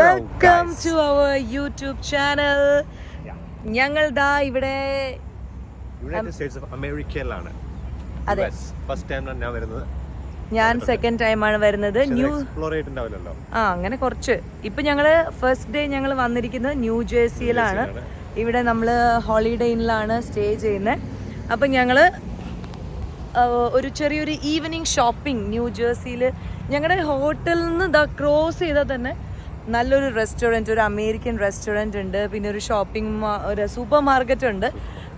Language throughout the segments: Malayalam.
Welcome to our YouTube channel. ഞങ്ങൾ ദാ ഇവിടെ യുണൈറ്റഡ് സ്റ്റേറ്റ്സ് ഓഫ് അമേരിക്കയിലാണ്. അതെ, ഫസ്റ്റ് ടൈം ഞാൻ വരുന്നത്. ഞാൻ സെക്കൻഡ് ടൈമാണ് വരുന്നത്. അങ്ങനെ കുറച്ച് ഇപ്പൊ ഞങ്ങള് ഫസ്റ്റ് ഡേ ഞങ്ങൾ വന്നിരിക്കുന്നത് ന്യൂ ജേഴ്സിയിലാണ്. ഇവിടെ നമ്മള് ഹോളിഡേ ഇന്നിലാണ് സ്റ്റേ ചെയ്യുന്നത്. അപ്പം ഞങ്ങള് ഒരു ചെറിയൊരു ഈവനിങ് ഷോപ്പിംഗ് ന്യൂ ജേഴ്സിയിൽ ഞങ്ങളുടെ ഹോട്ടലിൽ നിന്ന് ഇതാ ക്രോസ് ചെയ്താൽ തന്നെ നല്ലൊരു റെസ്റ്റോറൻറ്റ്, ഒരു അമേരിക്കൻ റെസ്റ്റോറൻറ്റ് ഉണ്ട്, പിന്നെ ഒരു ഒരു സൂപ്പർ മാർക്കറ്റ് ഉണ്ട്.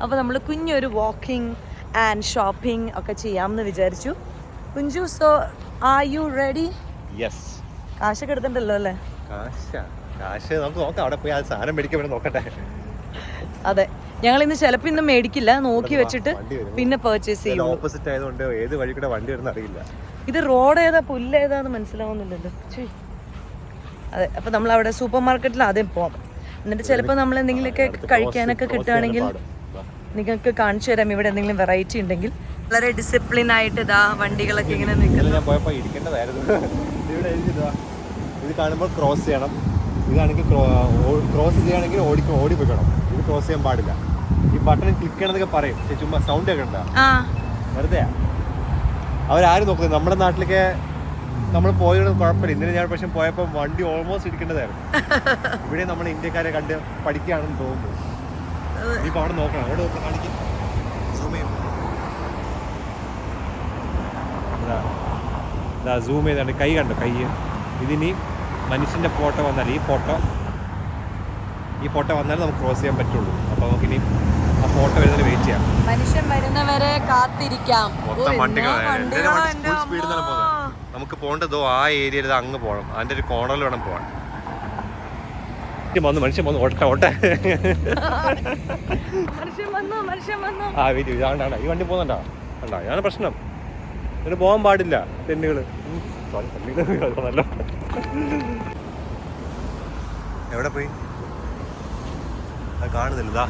അപ്പോൾ നമ്മൾ കുഞ്ഞൊരു വാക്കിംഗ് ആൻഡ് ഷോപ്പിംഗ് ഒക്കെ ചെയ്യാമെന്ന് വിചാരിച്ചു. Kunju, so are you ready? Yes. കാശൊക്കെ എടുത്തിട്ടുണ്ടല്ലോ അല്ലേ? കാശ് നമുക്ക് നോക്കാം, അവിടെ പോയി ആ സാധനം മേടിക്കാൻ വേണ്ടി നോക്കട്ടെ. അതെ, ഞങ്ങൾ ഇന്ന് ചിലപ്പോൾ ഇന്ന് മേടിക്കില്ല, നോക്കി വെച്ചിട്ട് പിന്നെ പർച്ചേസ് ചെയ്യും. ഓപ്പോസിറ്റ് ആയതുകൊണ്ട് ഏത് വഴി കൂടെ വണ്ടി വരുന്ന അറിയില്ല. ഇത് റോഡ് ഏതാ പുല്ല് ഏതാന്ന് മനസ്സിലാവുന്നില്ലല്ലോ. അതെ, അപ്പോൾ നമ്മൾ അവിടെ സൂപ്പർ മാർക്കറ്റിൽ ആദ്യം പോവാം. എന്നിട്ട് ചിലപ്പോൾ നമ്മൾ എന്തെങ്കിലുമൊക്കെ കഴിക്കാനൊക്കെ കിട്ടുകയാണെങ്കിൽ നിങ്ങൾക്ക് കാണിച്ചു തരാം ഇവിടെ എന്തെങ്കിലും വെറൈറ്റി ഉണ്ടെങ്കിൽ. വളരെ ഡിസിപ്ലിൻ ആയിട്ട് ഇതാ വണ്ടികളൊക്കെ ഇങ്ങനെ നിൽക്കുന്നത്. ഞാൻ പോയപ്പോൾ ഇരിക്കേണ്ടതായിരുന്നു. ഇവിടെ ഇത് കാണുമ്പോൾ ക്രോസ് ചെയ്യണം. ഇതാണെങ്കിൽ ക്രോസ് ചെയ്യുകയാണെങ്കിൽ ഓടി പോയിക്കണം. ഇത് ക്രോസ് ചെയ്യാൻ പാടില്ല. ഈ ബട്ടൺ ക്ലിക്ക് ചെയ്യണമെന്നൊക്കെ പറയും, ചുമ്മാ സൗണ്ട് ഒക്കെ ഉണ്ടാ വെറുതെ. അവരാരും നോക്കുന്നത്. നമ്മുടെ നാട്ടിലൊക്കെ നമ്മൾ പോയത് കുഴപ്പമില്ല. ഇന്നലെ ഞാൻ പക്ഷെ പോയപ്പോൾ വണ്ടി ഓൾമോസ്റ്റ് ഇരിക്കേണ്ടതായിരുന്നു. ഇവിടെ നമ്മൾ ഇന്ത്യക്കാരെ കണ്ട് പഠിക്കുകയാണെന്ന് തോന്നുന്നു. ഇനിയിപ്പോൾ അവിടെ നോക്കണം, അവിടെ നോക്കണം, കാണിക്കും. സൂം ചെയ്താണ് കൈ കണ്ടോ, കൈ. ഇതിനി മനുഷ്യൻ്റെ ഫോട്ടോ വന്നാൽ ഈ ഫോട്ടോ വന്നാലും നമുക്ക് ക്രോസ് ചെയ്യാൻ പറ്റുള്ളൂ. അപ്പോൾ നമുക്കിനി ആ ഫോട്ടോ വരുന്നതിന് വെയിറ്റ് ചെയ്യാം. മനുഷ്യൻ വരുന്നവരെ കാത്തിരിക്കാം. മൊത്തം സ്പീഡിൽ തന്നെ പോകുന്നത്. നമുക്ക് പോകേണ്ടതോ ആ ഏരിയയിൽ അങ്ങ് പോകണം. അതിൻ്റെ ഒരു കോർണറിൽ വേണം പോകാൻ. മനുഷ്യൻ വന്നു ഓട്ടെ. ആ വെയിറ്റ് ഇതാണ്ടാ, ഈ വണ്ടി പോകുന്നുണ്ടോ? കണ്ടോ, ഇതാണ് പ്രശ്നം. ഇതിന് പോകാൻ പാടില്ല. തെന്നുകൾ നല്ല. എവിടെ പോയി അത് കാണുന്നില്ല. ഇതാ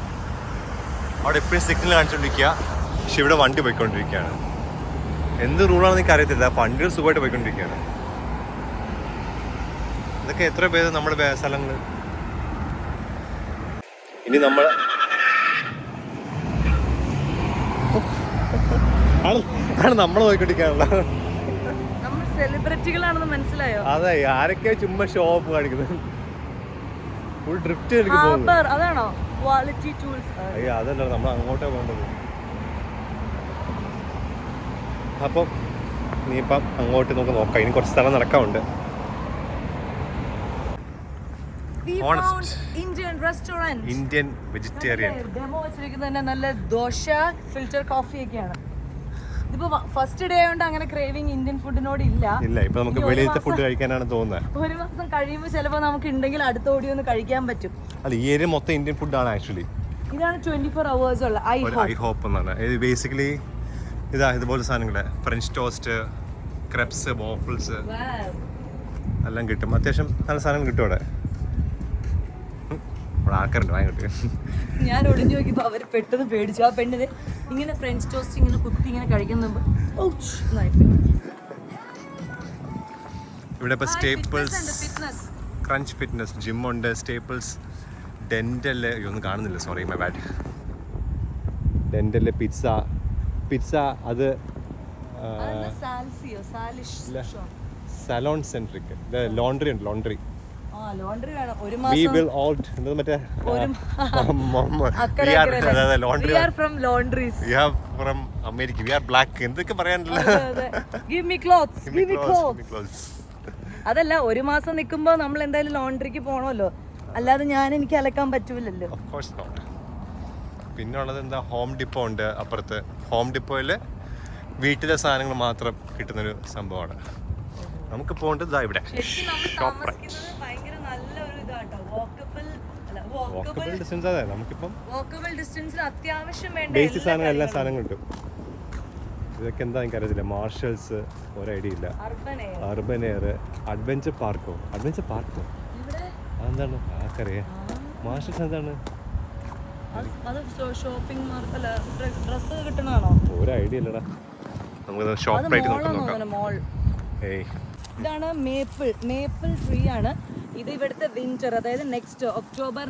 അവിടെ എപ്പോഴും സിഗ്നൽ കാണിച്ചുകൊണ്ടിരിക്കുക, പക്ഷെ ഇവിടെ വണ്ടി പോയിക്കൊണ്ടിരിക്കുകയാണ്. എന്ത് റൂളാണെന്ന് എനിക്ക് അറിയത്തില്ല. വണ്ടികൾ സുഖമായിട്ട് പോയിക്കൊണ്ടിരിക്കുകയാണ്. ഇതൊക്കെ എത്ര പേര് നമ്മുടെ സ്ഥലങ്ങൾ. ഇനി നമ്മൾ നമ്മൾ പോയിക്കൊണ്ടിരിക്കാനുള്ള സെലിബ്രിറ്റികളാണെന്ന് മനസ്സിലായോ? അതെ, ആരൊക്കെ ചുമ്മാ ഷോ ഓഫ് കാണിക്കുന്നത്. ഫുൾ ഡ്രിഫ്റ്റ് അതാണോ ക്വാളിറ്റി ടൂൾസ്? അയ്യോ, അതല്ല, നമ്മൾ അങ്ങോട്ടേ പോകേണ്ടത്. അപ്പം ഇനിയിപ്പം അങ്ങോട്ട് നമുക്ക് നോക്കാം. ഇനി കുറച്ച് സ്ഥലം നടക്കാറുണ്ട്. ഇന്ത്യൻ വെജിറ്റേറിയൻ ഡെമോ വെച്ചിരിക്കുന്നത് തന്നെ നല്ല ദോശ, ഫിൽറ്റർ കോഫി ഒക്കെയാണ്. ഇതിപ്പോ ഫസ്റ്റ് ഡേ ആയതുകൊണ്ട് അങ്ങനെ ക്രേവിംഗ് ഇന്ത്യൻ ഫുഡിനോട് ഇല്ല. ഇപ്പൊ നമുക്ക് വെളിയിലത്തെ ഫുഡ് കഴിക്കാനാണ് തോന്നുന്നത്. ഒരു മാസം കഴിയുമ്പോൾ ചിലപ്പോൾ നമുക്ക് ഉണ്ടെങ്കിൽ അടുത്ത ഓടി ഒന്ന് കഴിക്കാൻ പറ്റും. അല്ല, ഈ ഏരിയ മൊത്തം ഇന്ത്യൻ ഫുഡാണ് ആക്ച്വലി. ഇതാണ് 24 hours ഉള്ള ഐ ഹോപ്പ് എന്നാണ്. ഇത് ബേസിക്കലി ഇതുപോലെ സാധനങ്ങള് ഫ്രഞ്ച് ടോസ്റ്റ്, ക്രെപ്സ്, വോഫിൾസ് എല്ലാം കിട്ടും. അത്യാവശ്യം നല്ല സാധനങ്ങൾ കിട്ടും അവിടെ. ആൾക്കാരുണ്ട് വാങ്ങിട്ട്. ഞാൻ ഒളിഞ്ഞു നോക്കിയപ്പോൾ അവർ പെട്ടെന്ന് പേടിച്ചു. ആ പെണ്ണിന് ഇങ്ങനെ ഫ്രഞ്ച് ടോസ്റ്റ് ഇങ്ങനെ കുത്തി ഇങ്ങനെ കഴിക്കുന്നുമ്പോ ഇവിടെ ഇപ്പൊ സ്റ്റേപ്പിൾസ്, ക്രഞ്ച് ഫിറ്റ്നസ്, ജിം ഉണ്ട്, സ്റ്റേപ്പിൾസ്, ഡെന്റല് ഒന്നും കാണുന്നില്ല, sorry my bad. Dental, pizza അത് സലോൺ സെൻട്രിക്. ലോണ്ടറി ഉണ്ട്, ലോണ്ടറി. We will all മറ്റേ from America. We are black. എന്തൊക്കെ പറയാനില്ല. Give me clothes. അതല്ല, ഒരു മാസം നിൽക്കുമ്പോ നമ്മൾ എന്തായാലും ലോണ്ടറിക്ക് പോണല്ലോ, അല്ലാതെ എനിക്ക് അലക്കാൻ പറ്റൂലല്ലോ. Of course not. പിന്നെ ഉള്ളത് എന്താ, ഹോം ഡിപ്പോ ഉണ്ട് അപ്പുറത്ത്. ഹോം ഡിപ്പോയില് വീട്ടിലെ സാധനങ്ങൾ മാത്രം കിട്ടുന്നൊരു സംഭവമാണ്. നമുക്ക് പോകേണ്ടത് ഇതാ ഇവിടെ ബേസിക് സാധനം എല്ലാ സാധനവും കിട്ടും. ഇതൊക്കെ എന്താ എനിക്കറിയത്തില്ല. മാർഷൽസ് ഒരു ഐഡിയ ഇല്ല. അർബൻ എയർ, അഡ്വഞ്ചർ പാർക്കോ അതെന്താണ് ആർക്കറിയാം. മാർഷൽസ് എന്താണ്? ഒരു ഐഡിയ ഇല്ലടാ. നമുക്ക് ഷോപ്പ് ആയിട്ട് നോക്കാം. ഇതാണ് മേപ്പിൾ ട്രീ ആണ്. ഇത് ഇവിടുത്തെ വിന്റർ, അതായത് നെക്സ്റ്റ് ഒക്ടോബർ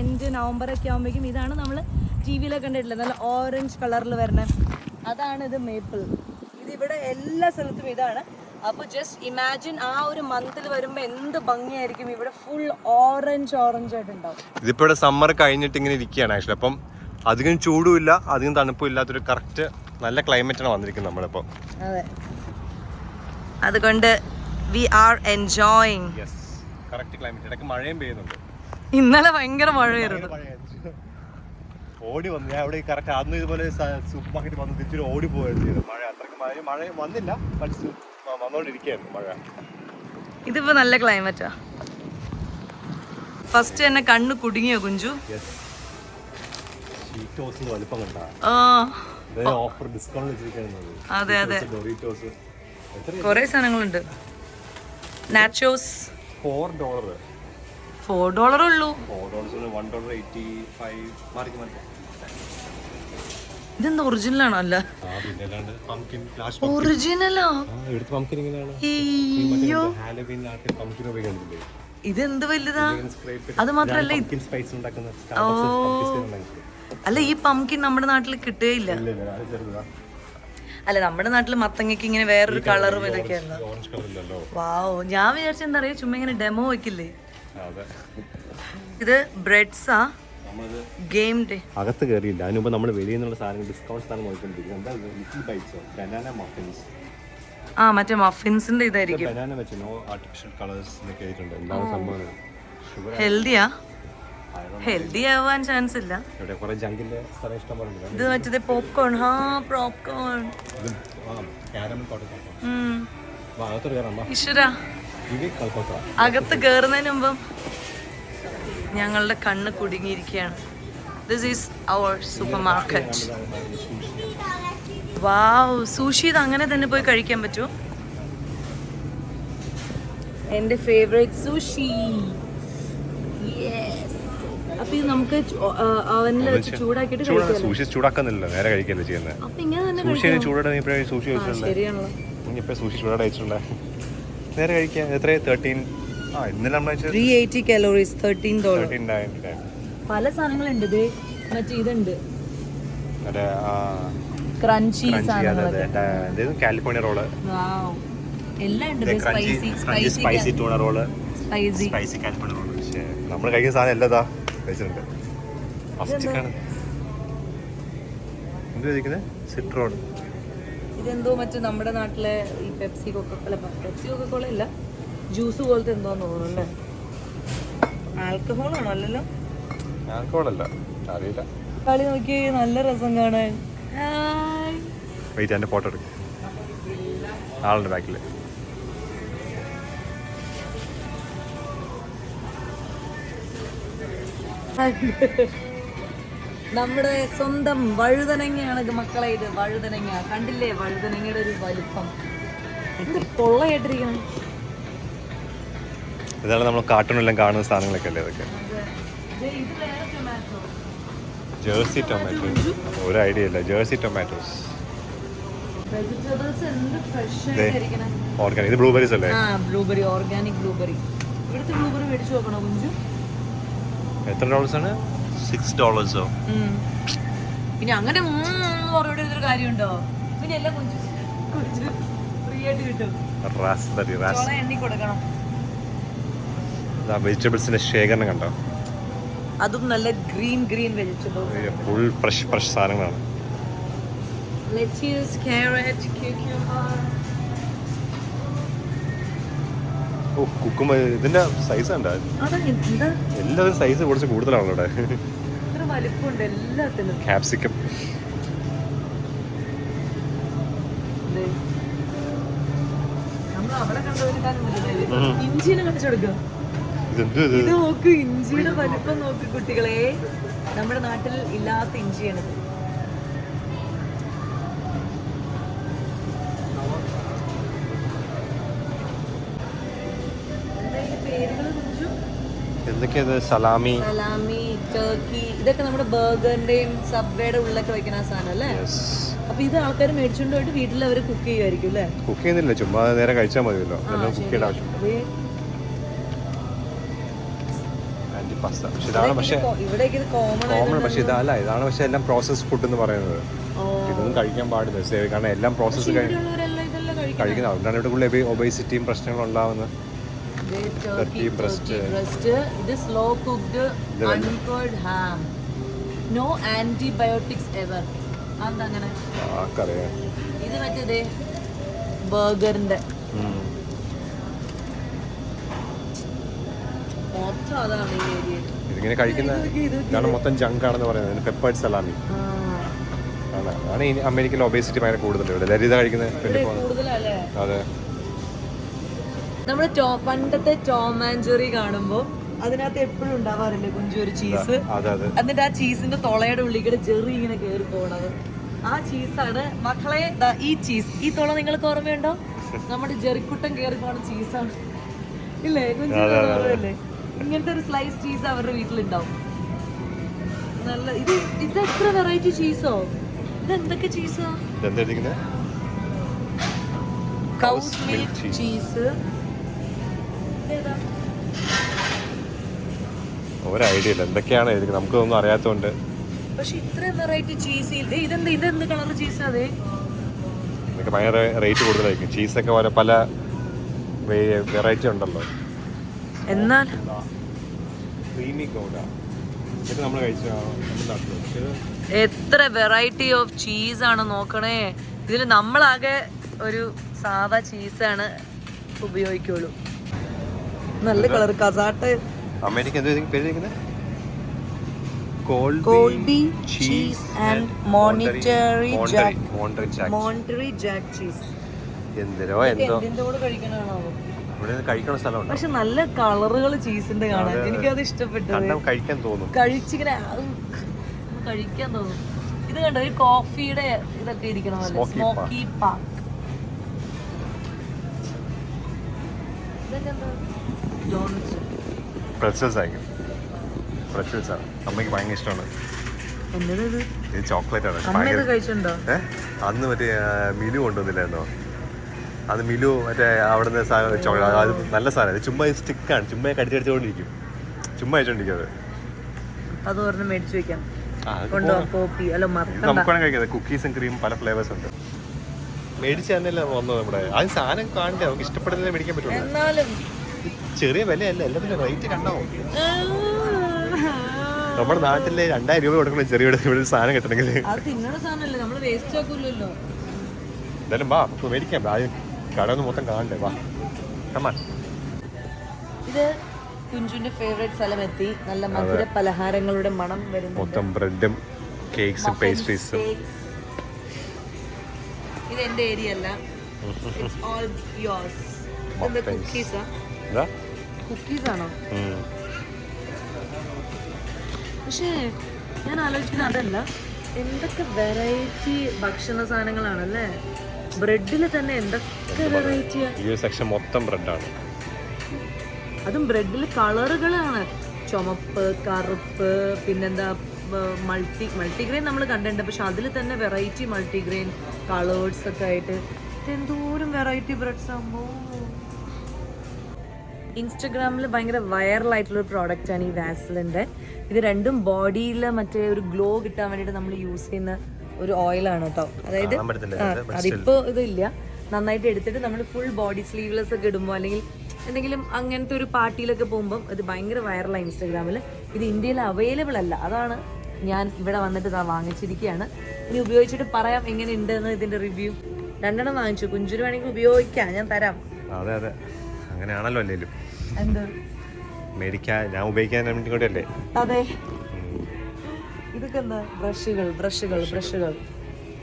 എൻഡ് നവംബർ ഒക്കെ ആകുമ്പോഴേക്കും ഇതാണ് നമ്മൾ ടി വിയിലൊക്കെ കണ്ടിട്ടില്ല, നല്ല ഓറഞ്ച് കളറിൽ വരണേ, അതാണ് ഇത് മേപ്പിൾ. ഇതിവിടെ എല്ലാ സ്ഥലത്തും ഇതാണ്. അപ്പോൾ ജസ്റ്റ് ഇമാജിൻ ആ ഒരു മന്തിൽ വരുമ്പോൾ എന്ത് ഭംഗിയായിരിക്കും. ഇവിടെ ഫുൾ ഓറഞ്ച് ആയിട്ടുണ്ടാവും. ഇതിപ്പോൾ ഇവിടെ സമ്മർ കഴിഞ്ഞിട്ട് ഇങ്ങനെ ഇരിക്കുകയാണ് ആക്ച്വലി. അപ്പം അധികം ചൂടുമില്ല അധികം തണുപ്പും ഇല്ലാത്തൊരു കറക്റ്റ് നല്ല ക്ലൈമറ്റാണ് വന്നിരിക്കുന്നത് നമ്മളിപ്പോൾ. അതെ, അതുകൊണ്ട് we are enjoying. Yes, correct climate. ഇടയ്ക്ക് മഴയും പെയ്യുന്നുണ്ട്. ഇന്നലെ ഭയങ്കര മഴയായിരുന്നു. ഓടി വന്നു ഞാൻ അവിടെ കറക്റ്റ് അന്ന് ഇതുപോലെ സൂപ്പർ മാർക്കറ്റ് വന്ന് തിരിച്ചൊരു ഓടി പോവുകയാണ് ചെയ്തത്. മഴ അത്രയ്ക്ക് മഴ വന്നില്ല, വന്നോണ്ടിരിക്കുകയായിരുന്നു മഴ. ഇതിപ്പോ നല്ല ക്ലൈമറ്റാ. ഫസ്റ്റ് തന്നെ കണ്ണ് കുടുങ്ങിയോ കുഞ്ചു? വലിപ്പം കണ്ടാ ഓഫർ ഡിസ്കൗണ്ട് വെച്ചിരിക്കുന്നത്. അതെ അതെ, കൊറേ സാധനങ്ങളുണ്ട്. നാച്ചോസ് $4 ഉള്ളൂ. ഇതെന്താ ഒറിജിനൽ ആണോ? അല്ല, ഒറിജിനലോ? ഇതെന്ത് വലുതാ. അത് മാത്രല്ല, ഓ അല്ല, ഈ പംകിൻ നമ്മുടെ നാട്ടിൽ കിട്ടുകയില്ല. അല്ല, നമ്മുടെ നാട്ടിൽ മത്തങ്ങയ്ക്ക് ഇങ്ങനെ വേറൊരു കളറും ഇതൊക്കെയല്ലോ. വാവ്, ഞാൻ വിചാരിച്ച എന്താ പറയാ, ചുമ്മാ ഇങ്ങനെ ഡെമോ വെക്കില്ലേ. ഇത് ബ്രെഡ്സാ, ഗെയിം ഡേ. അകത്ത് കയറിയില്ല, അതിന് മുമ്പ് നമ്മൾ വെളിയിൽ നിന്നുള്ള സാധനം ഡിസ്കൗണ്ട് സാധനം നോക്കിക്കൊണ്ടിരിക്കുന്നത്. ആ, മറ്റേ മഫിൻസിന്റെ ഇതായിരിക്കും. ഹെൽത്തിയാ? ഹെൽത്തി ആവാൻ ചാൻസ് ഇല്ല. ഇത് മറ്റേ പോപ്കോൺ. പോപ്കോൺ. ഈശ്വര, അകത്ത് കേറുന്നതിന് മുമ്പ് ഞങ്ങളുടെ കണ്ണ് കുടുങ്ങിയിരിക്കുകയാണ്. This is our supermarket. Wow, sushi ഇത് അങ്ങനെ തന്നെ പോയി കഴിക്കാൻ പറ്റുമോ? എൻ്റെ ഫേവറേറ്റ് സൂഷി. അപ്പൊ ഇത് നമുക്ക് അവനിൽ വെച്ച് ചൂടാക്കിയിട്ട് കഴിക്കാം. സൂഷി ചൂടാക്കുന്നില്ല, നേരെ കഴിക്കല്ലേ ചെയ്യുന്നത്. അപ്പൊ ഇങ്ങനെ തന്നെ ശരിയാണല്ലോ. ഇനിയിപ്പോ സൂഷി ചൂടാടെ കഴിച്ചിട്ടുണ്ടേ നേരെ കഴിക്കാം. എത്ര 13? ഇന്നലെ നമ്മൾ 380 കലോറീസ്, $13. പല സാധനങ്ങളുണ്ട്. ഇത് മറ്റേ ഇതുണ്ട്, ക്രഞ്ചി സാധനങ്ങളൊക്കെ, കാലിഫോർണിയ റോള്, എല്ലാം ഉണ്ട്. Spicy tuna roll, spicy California roll. നമ്മൾ കഴിക്കുന്ന സാധനം എല്ലാം കഴിച്ചിട്ടുണ്ട്. എന്ത് കഴിക്കുന്നത്? സിട്രോൺ. ഇതെന്തോ മറ്റേ നമ്മുടെ നാട്ടിലെ ഈ പെപ്സി കൊക്കക്കോള അല്ല, ജ്യൂസ് പോലത്തെ എന്തോന്ന് തോന്നുന്നു അല്ലേ? ആൽക്കഹോൾ ആണോ? അല്ലല്ലോ, ആൽക്കഹോൾ അല്ല, അറിയില്ല. കളി നോക്കി, നല്ല രസം കാണാൻ. വെയിറ്റ്, എൻ്റെ ഫോട്ടോ എടുക്കും. ആളുടെ ബാക്കിൽ നമ്മുടെ സ്വന്തം വഴുതനങ്ങയാണ് മക്കളെ. ഇത് വഴുതനങ്ങ കണ്ടില്ലേ? വഴുതനങ്ങയുടെ ഒരു വലിപ്പം എന്ത് പൊള്ളയായിട്ടിരിക്കണം. ഇതാണ് നമ്മൾ കാർട്ടൂണെല്ലാം കാണുന്ന സാധനങ്ങളൊക്കെ അല്ലേ ഇതൊക്കെ. ജേഴ്സി ടൊമാറ്റോ, ഒരു ഐഡിയ ഇല്ല. Jersey tomatoes, organic. ഇത് ബ്ലൂബെറീസ് അല്ലേ? Blueberry, organic blueberry. ഇവിടുത്തെ ബ്ലൂബെറി മേടിച്ചു നോക്കണോ കുഞ്ചു? എത്ര ഡോളേഴ്സാണ്? $6. പിന്നെ അങ്ങനെ ഒരു കാര്യമുണ്ടോ? പിന്നെ എല്ലാം കുഞ്ചു ഫ്രീ ആയിട്ട് കിട്ടും. എണ്ണി കൊടുക്കണം. വെജിറ്റബിൾസിന്റെ ശേഖരണം കണ്ടോ? അതും നല്ല ഗ്രീൻ വെജിറ്റബിൾസ്, ഫുൾ ഫ്രഷ് സാധനങ്ങളാണ്. Lettuce, carrot, cucumber. കുക്കുമ്പർ. ഇതിന്റെ സൈസ് കണ്ടോ? എല്ലാവരും സൈസ് കുറച്ച് കൂടുതലാണല്ലോ ഇവിടെ. വലിപ്പമുണ്ട് എല്ലാത്തിനും. ക്യാപ്സിക്കം, ഇഞ്ചിനെ കണ്ടിച്ചെടുക്കാം. ഇത് നോക്ക്, ഇഞ്ചിയുടെ വലിപ്പം നോക്ക് കുട്ടികളെ. നമ്മുടെ നാട്ടിൽ ഇല്ലാത്ത ഇഞ്ചിയാണിത്. എന്തൊക്കെയാ? സലാമി, ടർക്കി, ഇതൊക്കെ നമ്മുടെ ബർഗറിന്റെയും സബ്വേയുടെ ഉള്ളിലൊക്കെ വെക്കുന്ന സാധനം അല്ലേ? അപ്പൊ ഇത് ആൾക്കാർ മേടിച്ചുകൊണ്ട് പോയിട്ട് വീട്ടിൽ അവർ കുക്ക് ചെയ്യുമായിരിക്കും അല്ലേ? കുക്ക് ചെയ്യുന്നില്ല, ചുമ്മാ നേരെ കഴിച്ചാൽ മതിയല്ലോ. കുക്ക് ചെയ്യേണ്ട ആവശ്യം. ആന്റിപാസ്ത. പക്ഷെ ഇതാണ് ഇവിടേക്ക് ഇത് കോമൺ. പക്ഷെ ഇതാണ് പക്ഷെ എല്ലാം പ്രോസസ് ഫുഡ് എന്ന് പറയുന്നത്. ഇതൊന്നും കഴിക്കാൻ പാടില്ല, കാരണം എല്ലാം പ്രോസസ്സ് കഴിക്കുന്നത്. അതുകൊണ്ടാണ് ഇവിടെ കൂടുതൽ ഒബേസിറ്റിയും പ്രശ്നങ്ങളും ഉണ്ടാവുന്നത്. ഇത് slow cooked uncured ham, no antibiotics ever. അതങ്ങനെ ഇത് മറ്റേത് ബർഗറിന്റെ മൊത്തം അതാണ് ഈ ഏരിയ. ഇതിങ്ങനെ കഴിക്കുന്ന ഇതാണ് മൊത്തം ജങ്ക് ആണെന്ന് പറയുന്നത്. പെപ്പേർഡ് സലാമി അതാണ് ഈ അമേരിക്കയിൽ ഒബേസിറ്റി ഭയങ്കര കൂടുതലുണ്ട്. ലരിത കഴിക്കുന്നത്. അതെ, നമ്മള് പണ്ടത്തെ ടോം ആൻഡ് ജെറി കാണുമ്പോ അതിനകത്ത് എപ്പോഴും ഉണ്ടാവാറില്ലേ കുഞ്ചൊരു ചീസ്, എന്നിട്ട് ആ ചീസിന്റെ തൊളയുടെ ഉള്ളിൽ ജെറി ഇങ്ങനെ കേറി പോണത്. ആ ചീസാണ് മക്കളെ. ഈ ചീസ്, ഈ തുള നിങ്ങൾക്ക് ഓർമ്മയുണ്ടോ? നമ്മുടെ ജെറിക്കുട്ടൻ കയറി പോണ ചീസാണ് ഇല്ലേ കുഞ്ചിന്റെ ഓർമ്മയല്ലേ? ഇങ്ങനത്തെ ഒരു സ്ലൈസ് ചീസ് അവരുടെ വീട്ടിലുണ്ടാവും. നല്ല ഇത് എത്ര വെറൈറ്റി ചീസോ? ഇതെന്തൊക്കെ ചീസാ? Cow's milk cheese. ഒരു ഐഡിയ ഇല്ല എന്തൊക്കെയാണ് നമുക്കൊന്നും അറിയാത്തോണ്ട്. പക്ഷെ ഇത്രയും വെറൈറ്റി ചീസ് ഇതെന്ത് കളർ ചീസാ? അതെ, ഇതൊക്കെ ഭയങ്കര റേറ്റ് കൂടുതലായിരിക്കും. ചീസൊക്കെ പല വെറൈറ്റി ഉണ്ടല്ലോ. എന്നാൽ ക്രീമി ഗൗഡ ഇതൊക്കെ നമ്മൾ കഴിച്ച എത്ര വെറൈറ്റി ഓഫ് ചീസ് ആണ് നോക്കണേ. ഇതിൽ നമ്മളാകെ ഒരു സാധാ ചീസാണ് ഉപയോഗിക്കുള്ളൂ. നല്ല കളർ കസാട്ട്. America Colby cheese and Monterey Jack cheese. എന്തിനോട് കഴിക്കണോ? കഴിക്കണ സ്ഥലമുണ്ട്. പക്ഷെ നല്ല കളറുകൾ ചീസിന്റെ കാണാൻ എനിക്കത് ഇഷ്ടപ്പെട്ടത്. കഴിക്കാൻ തോന്നും, കഴിച്ചിങ്ങനെ കഴിക്കാൻ തോന്നും. ഇത് കണ്ടോ, ഒരു കോഫിയുടെ ഇതൊക്കെ ഇരിക്കണമല്ലോ, സ്മോക്കി പാക്ക്. അമ്മയ്ക്ക് ഭയങ്കര ഇഷ്ടമാണ്. ഇത് ചോക്ലേറ്റ് ആണ്. അന്ന് മറ്റേ മിലു കൊണ്ടുവന്നില്ലായിരുന്നോ? അത് മിലു മറ്റേ അവിടുന്ന് അത് നല്ല സാധനം. ചുമ്മാ സ്റ്റിക്കാണ്, ചുമ്മാ കടിച്ചടിച്ചുകൊണ്ടിരിക്കും, ചുമ്മാ അയച്ചോണ്ടിരിക്കും. അത് മേടിച്ചു വെക്കാം. നമുക്കാണ് കഴിക്കുന്നത്. കുക്കീസും ക്രീം പല ഫ്ലേവേഴ്സ് ഉണ്ട്. മേടിച്ച് തന്നെയല്ല വന്നത് നമ്മുടെ. അത് സാധനം കാണണ്ടേ, നമുക്ക് ഇഷ്ടപ്പെടുന്നതേ മേടിക്കാൻ പറ്റുള്ളൂ. ചെറിയ വിലയല്ല, എല്ലാത്തിനും റേറ്റ് കണ്ടാവോ? നമ്മുടെ നാട്ടിലെ 2000 രൂപ കൊടുക്കണം ചെറിയ ഇവിടെ സാധനം കിട്ടണമെങ്കിൽ. എന്തായാലും വാ, നമുക്ക് മേടിക്കാം. ആദ്യം കടന്ന് മൊത്തം കാണണ്ടേ, വാ. ഇത് കുഞ്ചുവിന്റെ ഫേവറേറ്റ് സ്ഥലം എത്തി. നല്ല മധുര പലഹാരങ്ങളുടെ മണം വരുന്നു. മൊത്തം ബ്രെഡും കേക്ക്സും പേസ്ട്രീസും. ഇത് എന്റെ ഏരിയ അല്ല, ഇറ്റ്സ് ഓൾ യോർസ്. ഇത് കുക്കീസാ? കുക്കീസ് ആണോ? പക്ഷേ ഞാൻ ആലോചിക്കുന്നത് അതല്ല, എന്തൊക്കെ വെറൈറ്റി ഭക്ഷണ സാധനങ്ങളാണല്ലേ. ബ്രെഡിൽ തന്നെ എന്തൊക്കെ വെറൈറ്റിയാ. ഈ സെക്ഷൻ മൊത്തം ബ്രെഡാണ്. അതും ബ്രെഡിൽ കളറുകളാണ്, ചുമപ്പ്, കറുപ്പ്, പിന്നെന്താ മൾട്ടിഗ്രെയിൻ നമ്മൾ കണ്ടിട്ടുണ്ട്. പക്ഷെ അതിൽ തന്നെ വെറൈറ്റി മൾട്ടിഗ്രെയിൻ കളേഴ്സ് ഒക്കെ ആയിട്ട് എന്തോരം വെറൈറ്റി ബ്രെഡ്സ് ആകുമ്പോൾ. ഇൻസ്റ്റഗ്രാമിൽ ഭയങ്കര വൈറലായിട്ടുള്ളൊരു പ്രോഡക്റ്റാണ് ഈ വാസലിൻ്റെ. ഇത് രണ്ടും ബോഡിയിൽ മറ്റേ ഒരു ഗ്ലോ കിട്ടാൻ വേണ്ടിയിട്ട് നമ്മൾ യൂസ് ചെയ്യുന്ന ഒരു ഓയിലാണ് കേട്ടോ. അതായത് അതിപ്പോൾ ഇതില്ല, നന്നായിട്ട് എടുത്തിട്ട് നമ്മൾ ഫുൾ ബോഡി സ്ലീവ്ലെസ് ഒക്കെ ഇടുമ്പോൾ അല്ലെങ്കിൽ എന്തെങ്കിലും അങ്ങനത്തെ ഒരു പാർട്ടിയിലൊക്കെ പോകുമ്പം ഇത് ഭയങ്കര വൈറലാണ് ഇൻസ്റ്റാഗ്രാമിൽ. ഇത് ഇന്ത്യയിൽ അവൈലബിൾ അല്ല, അതാണ് ഞാൻ ഇവിടെ വന്നിട്ട് വാങ്ങിച്ചിരിക്കുകയാണ്. ഇനി ഉപയോഗിച്ചിട്ട് പറയാം എങ്ങനെയുണ്ട് എന്ന് ഇതിൻ്റെ റിവ്യൂ. 2 വാങ്ങിച്ചു. കുഞ്ചുര് വേണമെങ്കിൽ ഉപയോഗിക്കാം, ഞാൻ തരാം. അതെ അതെ, അങ്ങനെയാണല്ലോ അല്ലേലും. എന്ത് മേടിക്കാൻ, ഞാൻ ഉപയോഗിക്കാൻ വേണ്ടിയല്ലേ. അതെ, ഇതൊക്കെ എന്താ? ബ്രഷുകൾ.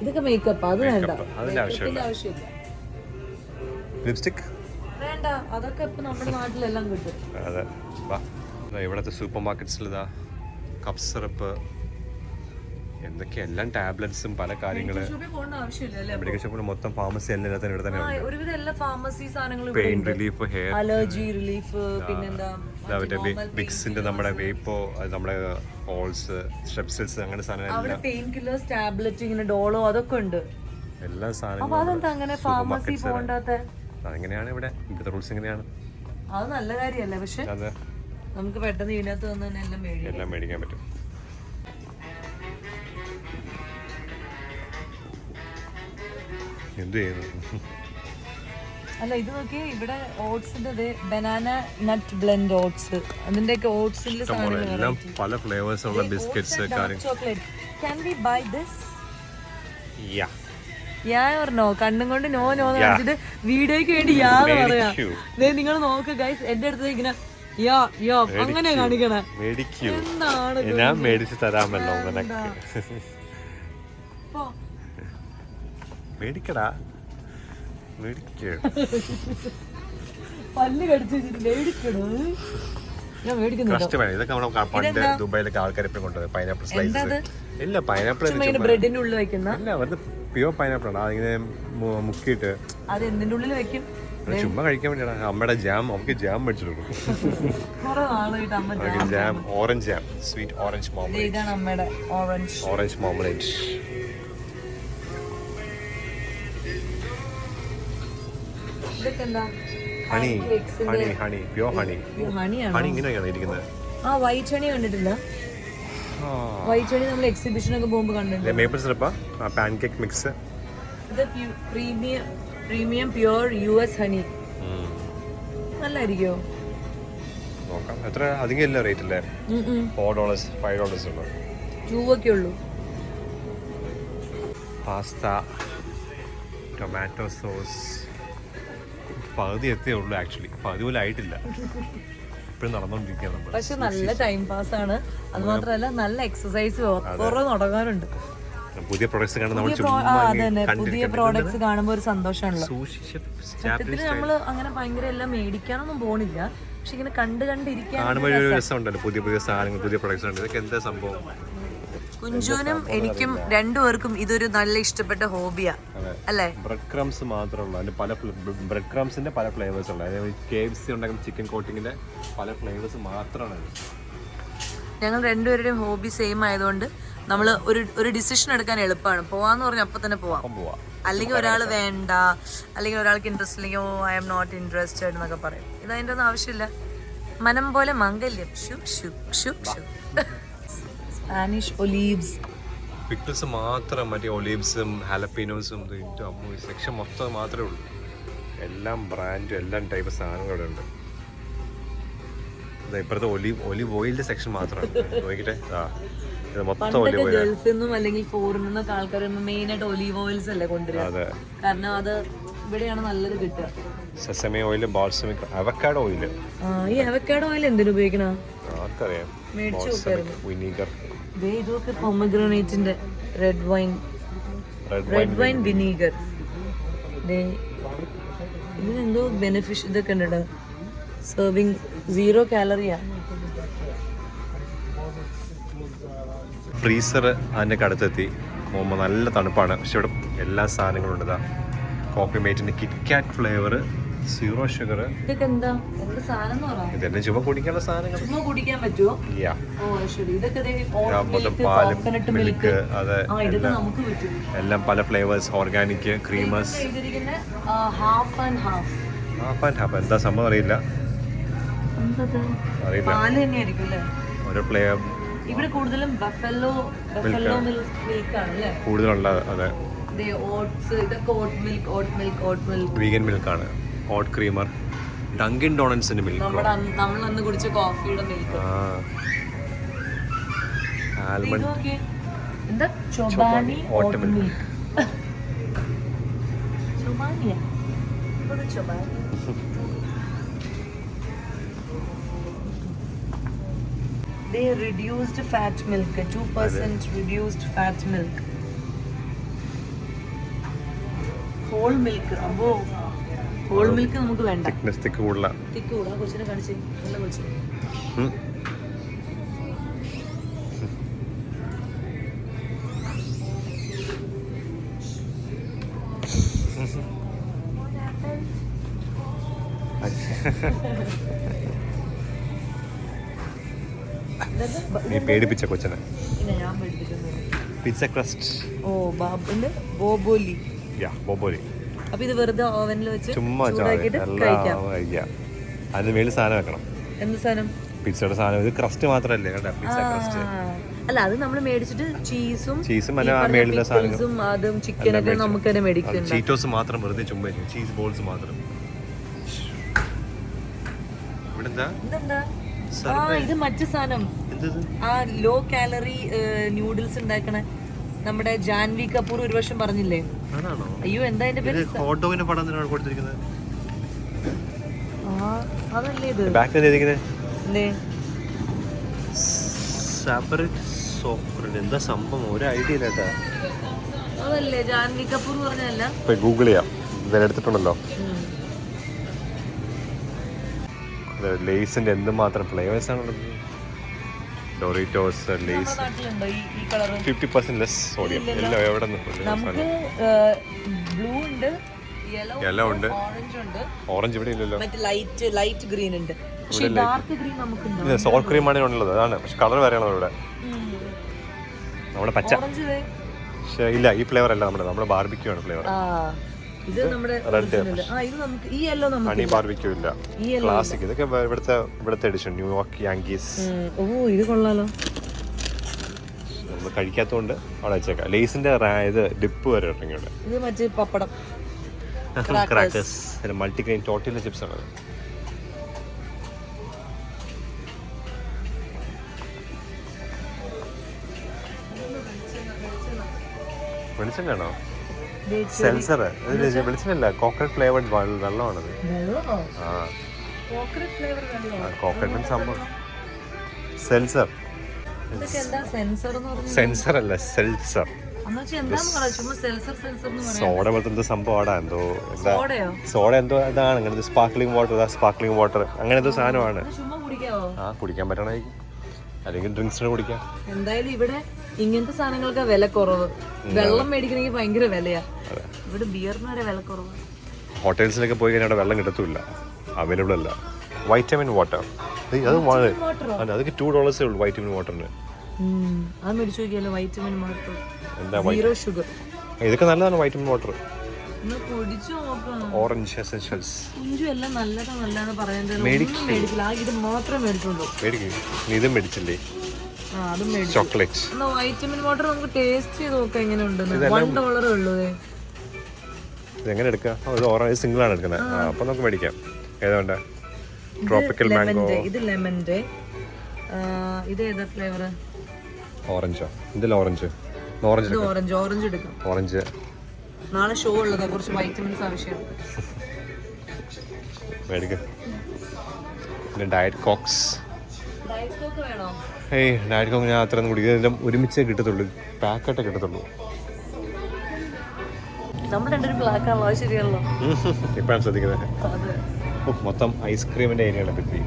ഇതൊക്കെ മേക്കപ്പ്. അത് വേണ്ട, ആവശ്യമില്ല. ലിപ്സ്റ്റിക് വേണ്ട, അതൊക്കെ ഇപ്പൊ നമ്മുടെ നാട്ടിലെല്ലാം കിട്ടും. അതെ, ഇവിടുത്തെ സൂപ്പർ മാർക്കറ്റ്സിൽ ഇതാ കപ്പ് സിറപ്പ്, എന്തൊക്കെയാ, എല്ലാം ടാബ്ലറ്റ്സും പല കാര്യങ്ങള്. മെഡിക്കൽ ഷോപ്പിൽ മൊത്തം ഫാർമസി എല്ലാം ഇവിടെ തന്നെ ഉണ്ട്. ഒരുവിധം എല്ലാ ഫാർമസി സാധനങ്ങളും, pain relief, hair allergy relief, പിന്നെന്താ വിക്സിന്റെ നമ്മുടെ വേപ്പോ, നമ്മുടെ ഹോൾസ്, സ്ട്രെപ്സിൽസ്, അങ്ങനെ സാധനം. പെയിൻ കില്ലേഴ്സ്, ടാബ്ലറ്റ്, ഇങ്ങനെ ഡോളോ, അതൊക്കെ ഉണ്ട്. എല്ലാ സാധനങ്ങളും. അതെന്താ അങ്ങനെ ഫാർമസി പോകണ്ടാത്ത? അതെങ്ങനെയാണ് ഇവിടുത്തെ റൂൾസ് എങ്ങനെയാണ്? അത് നല്ല കാര്യല്ലേ. പക്ഷെ നമുക്ക് പെട്ടെന്ന് ഇതിനകത്ത് വന്ന് തന്നെ എല്ലാം മേടിക്കാം. എല്ലാം മേടിക്കാൻ പറ്റും. എന്ത് ചെയ്യുന്നു? അല്ല ഇത് നോക്കി, ഇവിടെ ഓട്സിന്റെ ബനാന നട്ട് ബ്ലെൻഡ് ഓട്സ്, അതിന്റെയൊക്കെ ഓട്സിന്റെ എല്ലാം പല ഫ്ലേവേഴ്സ് ഉള്ള biscuits chocolate. Can we buy this? Yeah. Yeah or no? കണ്ണും കൊണ്ട് നോ നോ എന്ന് കാണിച്ചിട്ട് വീഡിയോയ്ക്ക് വേണ്ടി യാന്ന് പറയാ. നിങ്ങൾ നോക്ക് ഗൈസ്, എന്റെ അടുത്ത് ഇങ്ങനെ യാ യാ അങ്ങനെ കാണിക്കണേ. എന്താണ് ഞാൻ മേടിച്ച് തരാമല്ലോ നിനക്ക്. മേടിക്കടാ, മേടിക്കോ. പല്ല് കടിച്ചു മേടിക്കണോ? ഞാൻ മേടിക്കുന്നുണ്ടോ? ഇതൊക്കെ നമ്മുടെ പണ്ട് ദുബായിലൊക്കെ ആൾക്കാർ ഇപ്പം കൊണ്ടുപോയി പൈനാപ്പിൾ സ്ലൈസസ്. ഇല്ല, പൈനാപ്പിൾ ബ്രെഡിന്റെ ഉള്ളിൽ വെക്കുന്ന പ്യൂർ പൈനാപ്പിൾ ആണ്. അതിങ്ങനെ മുക്കിയിട്ട് അത് എന്തിന്റെ ഉള്ളിൽ വെക്കും? ചുമ്മാ കഴിക്കാൻ വേണ്ടിയാണ്. അമ്മയുടെ ജാം, നമുക്ക് ജാം മേടിച്ചിട്ടുള്ളൂ. Jam, orange jam, sweet orange marmalade. ഇതാണ് അമ്മയുടെ orange marmalade. Honey, honey, honey, pure honey. Honey ഇങ്ങനെയാണ് ഇരിക്കുന്നത്. ആ വൈറ്റ് ഹണി കണ്ടിട്ടില്ല? വൈറ്റ് ഹണി നമ്മൾ എക്സിബിഷനൊക്കെ പോകുമ്പോൾ കണ്ടിട്ടുണ്ട്. Maple syrup, pancake mix. ഇത് പ്രീമിയം പ്യൂർ US ഹണി. നല്ലായിരിക്കോ? നോക്കാം. എത്ര അധികം ഇല്ല റേറ്റ് അല്ലേ? $4, $5 ഉള്ളൂ. 2 ഒക്കെ ഉള്ളൂ. പാസ്ത, ടൊമാറ്റോ സോസ് പകുതി എത്തേ ഉള്ളൂ. ആക്ച്വലി പകുതി പോലും ആയിട്ടില്ല. ഇപ്പോഴും നടന്നുകൊണ്ടിരിക്കുകയാണ് നമ്മൾ. പക്ഷെ നല്ല ടൈം പാസ് ആണ്. അത് മാത്രമല്ല നല്ല എക്സസൈസ് കുറെ നടക്കാറുണ്ട്. പുതിയ പ്രോഡക്ട്സ് കാണുമ്പോൾ പുതിയ പ്രോഡക്ട്സ് കാണുമ്പോൾ ഒരു സന്തോഷമാണല്ലോ. സത്യത്തിൽ നമ്മള് അങ്ങനെ ഭയങ്കര എല്ലാം മേടിക്കാനൊന്നും പോണില്ല, പക്ഷെ ഇങ്ങനെ കണ്ടിരിക്കാൻ രസമുണ്ടല്ലോ. പുതിയ പുതിയ സാധനങ്ങൾ, പുതിയ പ്രോഡക്ട്സ് ഉണ്ട്. ഇതൊക്കെ എന്താ സംഭവം? കുഞ്ചുവിനും എനിക്കും രണ്ടുപേർക്കും ഇതൊരു നല്ല ഇഷ്ടപ്പെട്ട ഹോബിയാ അല്ലേ? ബ്രെഡ് ക്രംസ് മാത്രമല്ല, അതിന് പല ബ്രെഡ് ക്രംസിന്റെ പല ഫ്ലേവേഴ്സ് ഉണ്ട്. അതായത് KFC ഉണ്ടാക്കുന്ന ചിക്കൻ കോട്ടിങ്ങിന്റെ പല ഫ്ലേവേഴ്സ് മാത്രമാണ്. ഞങ്ങൾ രണ്ടുപേരുടെയും ഹോബി സെയിം ആയതുകൊണ്ട് നമ്മൾ ഒരു ഡിസിഷൻ എടുക്കാൻ എളുപ്പമാണ്. പോവാന്ന് പറഞ്ഞാൽ അപ്പൊ തന്നെ പോവാം. അല്ലെങ്കിൽ ഒരാൾ വേണ്ട, അല്ലെങ്കിൽ ഒരാൾക്ക് ഇൻട്രസ്റ്റ് ഇല്ലെങ്കിൽ ഓ ഐ എം നോട്ട് ഇൻട്രസ്റ്റഡ് എന്നൊക്കെ പറയും. ഇത് അതിൻ്റെ ഒന്നും ആവശ്യമില്ല. മനം പോലെ മംഗല്യം. സ്പാനിഷ് ഒലീവ്സ്, പിക്കിൾസ് മാത്രം, മറ്റേ ഒലീവ്സും ഹാലപ്പീനോസും സെക്ഷൻ മൊത്തം മാത്രമേ ഉള്ളൂ. എല്ലാം ബ്രാൻഡും എല്ലാം ടൈപ്പ് സാധനങ്ങളും ഉണ്ട്. ഇപ്പുറത്തെ ഒലിവ് ഓയിലിന്റെ സെക്ഷൻ മാത്രമാണ്. നോക്കിട്ടെ, ഇത് മൊത്തം ഒലിവ് ഓയിൽ. ഗൾഫിൽ നിന്നും അല്ലെങ്കിൽ ഫോറിൻ നിന്നൊക്കെ ആൾക്കാർ മെയിൻ ആയിട്ട് ഒലീവ് ഓയിൽസ് അല്ലേ കൊണ്ടുവരിക. കാരണം അത് ഇവിടെയാണ് നല്ലത് കിട്ടുക. Sesame oil, balsamic, avocado oil. ഈ അവക്കാഡോ ഓയിൽ എന്തിനു ഉപയോഗിക്കണ? ആർക്കറിയാം. വിനീഗർ. ഇതൊക്കെ പൊമഗ്രാനേറ്റിന്റെ റെഡ് വൈൻ വിനീഗർ. ഇതിനെന്തോ ബെനിഫിഷ്യൽ ഇതൊക്കെ ഉണ്ട്. സെർവിങ് 0 കാലറിയാ. ഫ്രീസർ അതിൻ്റെ അടുത്തെത്തി പോകുമ്പോൾ നല്ല തണുപ്പാണ്. പക്ഷെ ഇവിടെ എല്ലാ സാധനങ്ങളും ഉണ്ട്. കോഫി മേറ്റിന്റെ കിറ്റ്കാറ്റ് ഫ്ലേവർ, 0 ഷുഗർ. ഇതൊക്കെ എന്താ സാധനം? ഇതെല്ലാം ചുമ്മാ കുടിക്കാനുള്ള സാധനങ്ങൾ. ചുമ്മാ കുടിക്കാൻ പറ്റുമോ? മിൽക്ക്, അതെ, എല്ലാം പല flavours, organic, creamers. Half and half. എന്താ സംഭവം അറിയില്ല. ഓരോ ഫ്ലേവർ. ഇവിടെ കൂടുതലും ബഫല്ലോ മിൽക്ക് ആണ് കൂടുതലുള്ളത്. അതെ, ഓട്സ്, ഇതൊക്കെ ഓട്ട് മിൽക്ക്, വീഗൻ മിൽക്കാണ്. ഓട്ട് ക്രീമർ, ഡങ്കിൻ ഡോണറ്റ്സിന്റെ മിൽക്ക്, നമ്മൾ അന്ന് കുടിച്ച കോഫിയുടെ മിൽക്ക്. ആൽമണ്ട്, എന്താ ചൊബാനി ഓട്ട് milk. ചൊബാനിയാ? ചൊബാനി. They reduced fat milk, 2% reduced fat milk. Whole milk, abbo. Whole milk നമുക്ക് വേണ്ട. thick കൂടല. കൊച്ചിനെ കാണിച്ച് നല്ല കൊച്ചിനെ. നീ പേടിപ്പിച്ച കൊച്ചനെ. Pizza crest. ഓ ബോബോലി. ബോബോലി. അപ്പൊ ഇത് വെറുതെ ഓവനിൽ വെച്ച് ചുമ്മാ ചൂടാക്കിയിട്ട് കഴിക്കാം. അതിന് മേളിൽ സാധനം വെക്കണം. എന്ത് സാധനം? പിസ്സയുടെ സാധനം ഇത് ക്രസ്റ്റ് മാത്രമല്ലേ കേട്ടോ, പിസ്സ ക്രസ്റ്റ്. അല്ല അത് നമ്മൾ മേടിച്ചിട്ട് ചീസും മേളിലെ സാധനങ്ങളും അതും ചിക്കനൊക്കെ നമുക്ക് തന്നെ മേടിക്കും. ചീറ്റോസ് മാത്രം വെറുതെ ചുമ്മാ ചീസ് ബോൾസ് മാത്രം. ഇതെന്താ? ഇത് മറ്റു സാധനം, ആ ലോ കാലറി ന്യൂഡിൽസ് ഉണ്ടാക്കണ നമ്മുടെ ജാൻവി കപൂർ ഒരു വർഷം പറഞ്ഞില്ലേ. അയ്യോ എന്താ അതിന്റെ പേര്? ഹോട്ട് ഡോഗിന്റെ പടം എന്തിനാണ് കൊടുത്തിരിക്കുന്നത്? അതല്ലേ ഇത്? ബാക്കിൽ എന്താ സംഭവം, ഒരു ഐഡിയ ഇല്ല കേട്ടാ. അതല്ലേ ജാൻവി കപൂർ പറഞ്ഞല്ല. ഗൂഗിൾ ചെയ്യാം, ഇതിലെടുത്തിട്ടുണ്ടല്ലോ. ലേസിന്റെ എന്തുമാത്രം ഫ്ലേവേഴ്സ് ആണുള്ളത്. ഡോറിറ്റോസ്, ലേസ് 50% ലെസ് സോഡിയം. എല്ലാം എവിടെ യെല്ലോ ഉണ്ട്, ഓറഞ്ച് ഇവിടെ ഇല്ലല്ലോ. ലൈറ്റ് ഗ്രീൻ ഉണ്ട്, പക്ഷേ ഡാർക്ക് ഗ്രീൻ നമുക്കുണ്ട്. സോൾ ക്രീം ആണ് ഉള്ളത്, അതാണ്. പക്ഷെ കളർ വേറെയാണോ ഇവിടെ? നമ്മുടെ പച്ച ഇല്ല, ഈ ഫ്ലേവർ അല്ല നമ്മുടെ ബാർബിക്യൂ ആണ് ഫ്ലേവർ. ഇത് നമ്മുടെ ഈ യെല്ലോ നമുക്ക് ഹണി ബാർബിക്യൂ ഇല്ല, ക്ലാസിക്. ഇതൊക്കെ ഇവിടുത്തെ എഡിഷൻ, ന്യൂയോർക്ക് യാങ്കീസ്. ഓ ഇത് കൊള്ളാലോ. നമ്മൾ കഴിക്കാത്തതുകൊണ്ട് അവിടെ വെച്ചേക്കാം. ലേസിന്റെ ഇത് ഡിപ്പ് വരെ ഇറങ്ങിയുണ്ട്. ഇത് മറ്റേ പപ്പടം, ക്രാക്കേഴ്സ്, മൾട്ടിഗ്രെയിൻ ടോർട്ടില്ല ചിപ്സ് ആണ്. വെളിച്ചെണ്ണയാണോ? സെൽസർ. വെളിച്ചെണ്ണല്ല, കോക്കനട്ട് ഫ്ലേവർഡ് വെള്ളമാണത്. കോക്കനട്ട് സംഭവം. സെൽസർ, സെൻസർ അല്ല, സെൽസർ. സോഡ പോലത്തെ സംഭവമാണ്. എന്തോ എന്താ സോഡ എന്തോ ഇതാണ്. അങ്ങനത്തെ സ്പാർക്ലിംഗ് വാട്ടർ അങ്ങനെ എന്തോ സാധനമാണ്. കുടിക്കാൻ പറ്റണമായിരിക്കും, അല്ലെങ്കിൽ ഡ്രിങ്ക്സിന് കുടിക്കാം. എന്തായാലും ഇവിടെ ഇങ്ങനത്തെ സാധനങ്ങൾക്ക് വില കുറവ്. വെള്ളം മേടിക്കണമെങ്കിൽ ഭയങ്കര വിലയാ. ഇവിടെ ബിയറിന് വരെ വില കുറവ്. ഹോട്ടൽസിലൊക്കെ പോയി കഴിഞ്ഞാൽ വെള്ളം കിട്ടത്തില്ല, അവൈലബിൾ അല്ല. വൈറ്റമിൻ വാട്ടർ, അതൊക്കെ $2 ഉള്ളൂ വൈറ്റമിൻ വാട്ടറിന്. അത് മേടിച്ചു നോക്കിയാലോ, വൈറ്റമിൻ വാട്ടർ, സീറോ ഷുഗർ. ഇതൊക്കെ നല്ലതാണ് വൈറ്റമിൻ വാട്ടർ. ഓറഞ്ച് എസൻഷ്യൽസ് എല്ലാം നല്ലതാണെന്ന് പറയുന്നത്. മേടിക്കില്ല, ഇത് മാത്രമേ മേടിച്ചുള്ളൂ. ഇതും മേടിച്ചില്ലേ? ചോക്ലേറ്റ്. വൈറ്റമിൻ വാട്ടർ നമുക്ക് ടേസ്റ്റ് ചെയ്ത് നോക്കാം എങ്ങനെ ഉണ്ടെന്ന്. $1 ഉള്ളൂ. ഇതെങ്ങനെ എടുക്കാം? ഓറഞ്ച് സിംഗിൾ ആണ് എടുക്കുന്നത്. അപ്പൊ നമുക്ക് മേടിക്കാം. ഏതാണ്ട് ട്രോപ്പിക്കൽ മാംഗോ. ഇത് ലെമന്റെ. ഇത് ഏതാ ഫ്ലേവർ? ഓറഞ്ചോ? ഇതിൽ ഓറഞ്ച് എടുക്കാം. ഓറഞ്ച് നാളെ ഷോ ഉള്ളതാ, കുറച്ച് വൈറ്റമിൻസ് ആവശ്യമാണ്. മേടിക്കാം. പിന്നെ ഡയറ്റ് കോക്സ്. വേണോ? ഏയ് ഡയറ്റ് കോക്ക് ഞാൻ അത്രയൊന്നും കുടിക്കുക. ഇതെല്ലാം ഒരുമിച്ചേ കിട്ടത്തുള്ളൂ, പാക്കറ്റേ കിട്ടത്തുള്ളൂ. നമ്മൾ രണ്ടൊരു ബ്ലാക്ക് ആണല്ലോ, ശരിയല്ലോ. ഇപ്പോഴാണ് ശ്രദ്ധിക്കുന്നത്. മൊത്തം ഐസ്ക്രീമിന്റെ ഏരിയകളെ പറ്റി.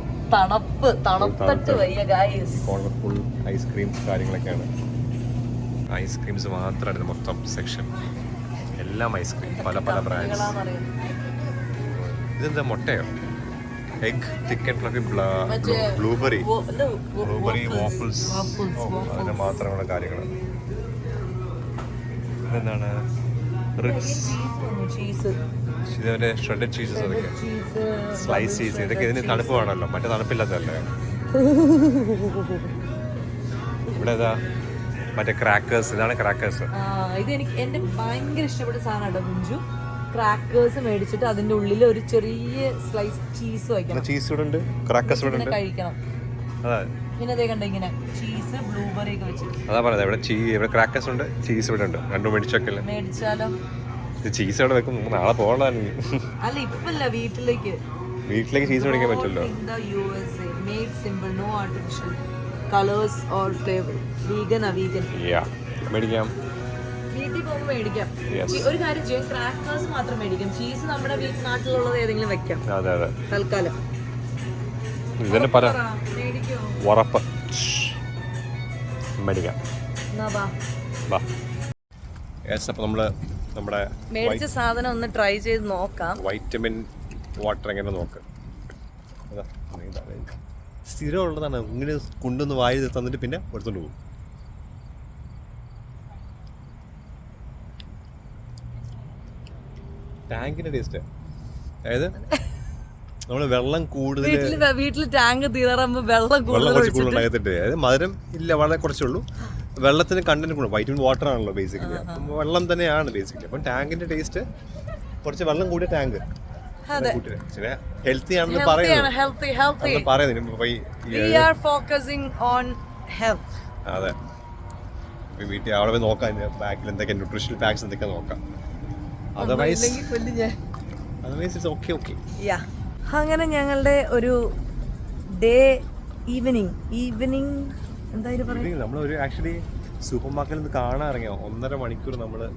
തണുത്തിട്ട് വയ്യ ഗൈസ്. ഫുൾ ഐസ്ക്രീം കാര്യങ്ങളൊക്കെയാണ്. ഐസ്ക്രീംസ് മാത്രമാണ് മൊത്തം സെക്ഷൻ. എല്ലാം ഐസ്ക്രീം, പല പല ബ്രാൻഡ്സ്. ഇതെന്താ മുട്ടയോ? Egg, chicken fluffy, blueberry waffles, അതിന് മാത്രമുള്ള കാര്യങ്ങൾ. ഇതെന്താണ്? ഇതേ ഷ്രെഡഡ് ചീസസ്, അതൊക്കെ സ്ലൈസ് ചീസ്. ഇതൊക്കെ ഇതിന് തണുപ്പ് വേണമല്ലോ, മറ്റേ തണുപ്പില്ലാത്തല്ലേ. ഇവിടെ ഏതാ? മറ്റേ ക്രാക്കേഴ്സ്. ഇതാണ് ക്രാക്കേഴ്സ്. ഇത് എനിക്ക് എന്റെ ഭയങ്കര ഇഷ്ടപ്പെട്ട സാധനമാണ് കുഞ്ചു. ക്രാക്കേഴ്സ് മേടിച്ചിട്ട് അതിന്റെ ഉള്ളിൽ ഒരു ചെറിയ സ്ലൈസ് ചീസ് വയ്ക്കണം. ചീസ് ഇവിടെ ഉണ്ട്, ക്രാക്കേഴ്സ് ഇവിടെ ഉണ്ട്, കഴിക്കണം. പിന്നെ അതേ കണ്ട ഇങ്ങനെ ചീസ്, ബ്ലൂബെറി ഒക്കെ വെച്ചിട്ട്. അതാ പറയുന്നത്, ഇവിടെ ക്രാക്കേഴ്സ് ഉണ്ട്, ചീസ് ഇവിടെ ഉണ്ട്. രണ്ടും മേടിച്ചോക്കല്ലേ. മേടിച്ചാലോ? ചീസ് അവിടെ വെക്കും, നാളെ പോകണം. അല്ല ഇപ്പല്ല, വീട്ടിലേക്ക് ചീസ് മേടിക്കാൻ പറ്റുമല്ലോ. colors or flavor. Vegan or vegan. Yeah. മേടിക്കാം. വീട്ടിൽ പോകുമ്പോൾ മേടിക്കാം. ഒരു കാര്യം ചെയ്യാം, ക്രാക്കേഴ്സ് മാത്രം മേടിക്കാം. ചീസ് നമ്മുടെ നാട്ടിലുള്ളത് ഏതെങ്കിലും വെക്കാം. അതെ തൽക്കാലം. ഇതിന് പല ഉറപ്പ് മേടിക്കാം. അപ്പോൾ നമ്മൾ നമ്മുടെ മേടിച്ച സാധനം ഒന്ന് ട്രൈ ചെയ്ത് നോക്കാം. വൈറ്റമിൻ വാട്ടർ എങ്ങനെ നോക്ക്. സ്ഥിരം ഉള്ളതാണ്. ഇങ്ങനെ കൊണ്ടൊന്ന് വായി തന്നിട്ട് പിന്നെ എടുത്തോണ്ട് പോകും. ടാങ്കിന്റെ ടേസ്റ്റ്, അതായത് നമ്മള് വെള്ളം കൂടുതൽ വീട്ടില് ടാങ്ക് തീരാറാകുമ്പോ വെള്ളം കുറച്ച് കൂടുതലായിട്ട് അതായത് മധുരം ഇല്ല, വളരെ കുറച്ചുള്ളൂ. വെള്ളത്തിന് കണ്ടന്റ് കൂടുതൽ, വൈറ്റമിൻ വാട്ടർ ആണല്ലോ ബേസിക്കലി, വെള്ളം തന്നെയാണ് ബേസിക്കലി. അപ്പം ടാങ്കിന്റെ ടേസ്റ്റ് കുറച്ച് വെള്ളം കൂടിയ ടാങ്ക് ഹെൽത്തി ആണെന്ന് അതെ. വീട്ടിൽ അവിടെ പോയി നോക്കാം ബാക്കിൽ എന്തൊക്കെ ന്യൂട്രീഷണൽ പാക്സ് എന്തൊക്കെ നോക്കാം. Otherwise it's okay. അങ്ങനെ ഞങ്ങളുടെ ഒരു ഡേ ഈവനിങ് എന്തായാലും പറയാം, നമ്മളൊരു ആക്ച്വലി സൂപ്പർ മാർക്കറ്റിൽ നിന്ന് കാണാൻ ഇറങ്ങിയോ 1.5 മണിക്കൂർ നമ്മള്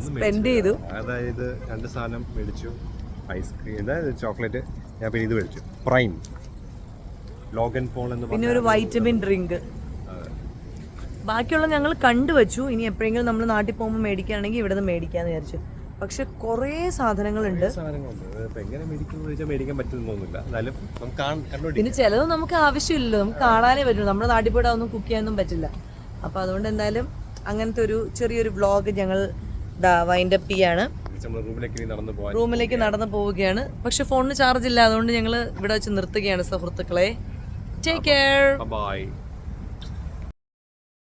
സ്പെൻഡ് ചെയ്തു. അതായത് 2 സാധനം മേടിച്ചു, ഐസ്ക്രീം, അതായത് ചോക്ലേറ്റ്, ഞാൻ പിന്നെ ഇത് മേടിച്ചു പ്രൈം ലോഗൻ പോൾ എന്ന്, പിന്നെ ഒരു വൈറ്റമിൻ ഡ്രിങ്ക്. ബാക്കിയുള്ള ഞങ്ങൾ കണ്ടുവച്ചു. ഇനി എപ്പോഴെങ്കിലും നമ്മൾ നാട്ടിൽ പോകുമ്പോൾ മേടിക്കുകയാണെങ്കിൽ ഇവിടെ നിന്ന് മേടിക്കാന്ന് വിചാരിച്ചു. പക്ഷെ കുറേ സാധനങ്ങളുണ്ട്. പിന്നെ ചിലത് നമുക്ക് ആവശ്യമില്ലല്ലോ, നമുക്ക് കാണാനേ പറ്റുള്ളൂ. നമ്മുടെ നാട്ടിൽ പോയിട്ട് അതൊന്നും കുക്ക് ചെയ്യാനൊന്നും പറ്റില്ല. അപ്പൊ അതുകൊണ്ട് എന്തായാലും അങ്ങനത്തെ ഒരു ചെറിയൊരു വ്ളോഗ് ഞങ്ങൾ വൈൻഡപ്പ് ചെയ്യാണ്. റൂമിലേക്ക് നടന്നു പോവുകയാണ്. പക്ഷെ ഫോണിന് ചാർജ് ഇല്ല, അതുകൊണ്ട് ഞങ്ങൾ ഇവിടെ വെച്ച് നിർത്തുകയാണ് സുഹൃത്തുക്കളെ. Take care, by.